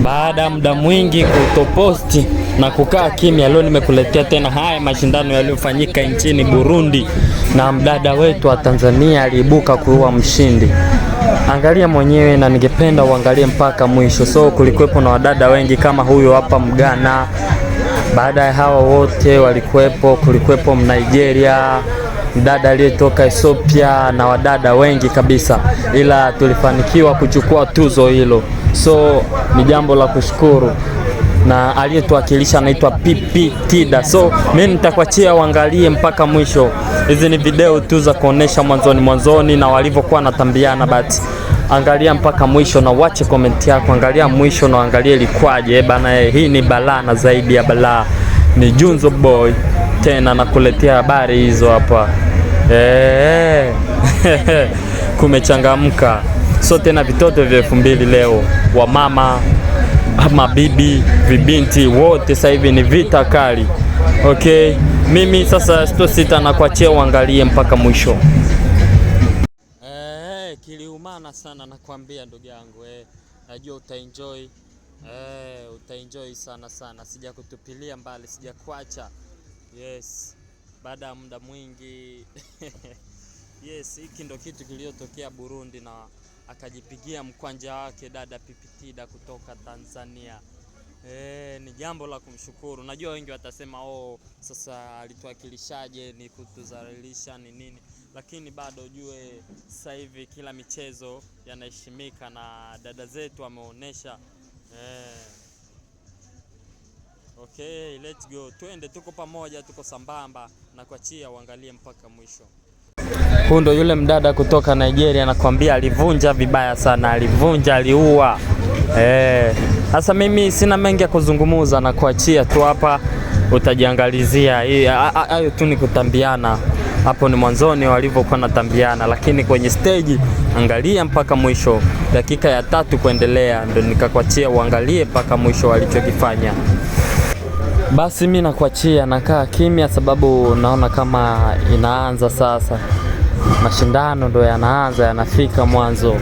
Baada ya muda mwingi kutoposti na kukaa kimya, leo nimekuletea tena haya mashindano yaliyofanyika nchini Burundi na mdada wetu wa Tanzania aliibuka kuwa mshindi. Angalia mwenyewe na ningependa uangalie mpaka mwisho. So kulikuwepo na wadada wengi kama huyo hapa Mgana. Baada ya hawa wote kulikuwepo Nigeria, mdada aliyetoka Ethiopia na wadada wengi kabisa, ila tulifanikiwa kuchukua tuzo hilo. So ni jambo la kushukuru, na aliyetuwakilisha anaitwa Pipi Tida. So mimi nitakuachia uangalie mpaka mwisho. Hizi ni video tu za kuonesha mwanzoni na walivyokuwa natambiana, but angalia mpaka mwisho na uache comment yako. Angalia mwisho na angalia ilikwaje bana. Hii ni balaa na zaidi ya balaa. Ni Junzo Boy tena nakuletea habari hizo hapa. Kumechangamka. So tena vitoto vya 2000 leo, wa mama, mabibi, vibinti wote sasa hivi ni vita kali. Okay, mimi sasa sitosita na kuachia uangalie mpaka mwisho. Kiliumana sana nakwambia ndugu yangu. Najua utaenjoy. Utaenjoy sana. Sijakutupilia mbali, sijakuacha. Yes. Baada ya muda mwingi. Yes, hiki ndo kitu kiliyotokea Burundi na akajipigia mkwanja wake dada Pipi Tida kutoka Tanzania. Ni jambo la kumshukuru. Najua wengi watasema sasa alituwakilishaje, ni kutuzalilisha ni nini, lakini bado ujue sasa hivi kila michezo yanaheshimika na dada zetu wameonesha. Okay, let's go. Twende, tuko pamoja, tuko sambamba na kuachia uangalie mpaka mwisho. Huyu ndo yule mdada kutoka Nigeria, anakuambia alivunja vibaya sana, aliua. Sasa mimi sina mengi ya kuzungumuza na kuachia tu hapa, utajiangalizia. Hayo tu ni kutambiana. Hapo ni mwanzoni walivyokuwa natambiana, lakini kwenye stage angalia mpaka mwisho. Dakika ya 3 kuendelea ndo nikakuachia uangalie mpaka mwisho walichokifanya. Basi mimi nakuachia, nakaa kimya sababu naona kama inaanza sasa. Mashindano ndo yanaanza, yanafika mwanzo.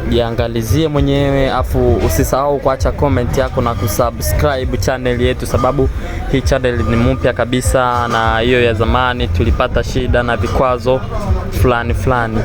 Jiangalizie mwenyewe, afu usisahau kuacha comment yako na kusubscribe channel yetu, sababu hii channel ni mpya kabisa na hiyo ya zamani tulipata shida na vikwazo fulani.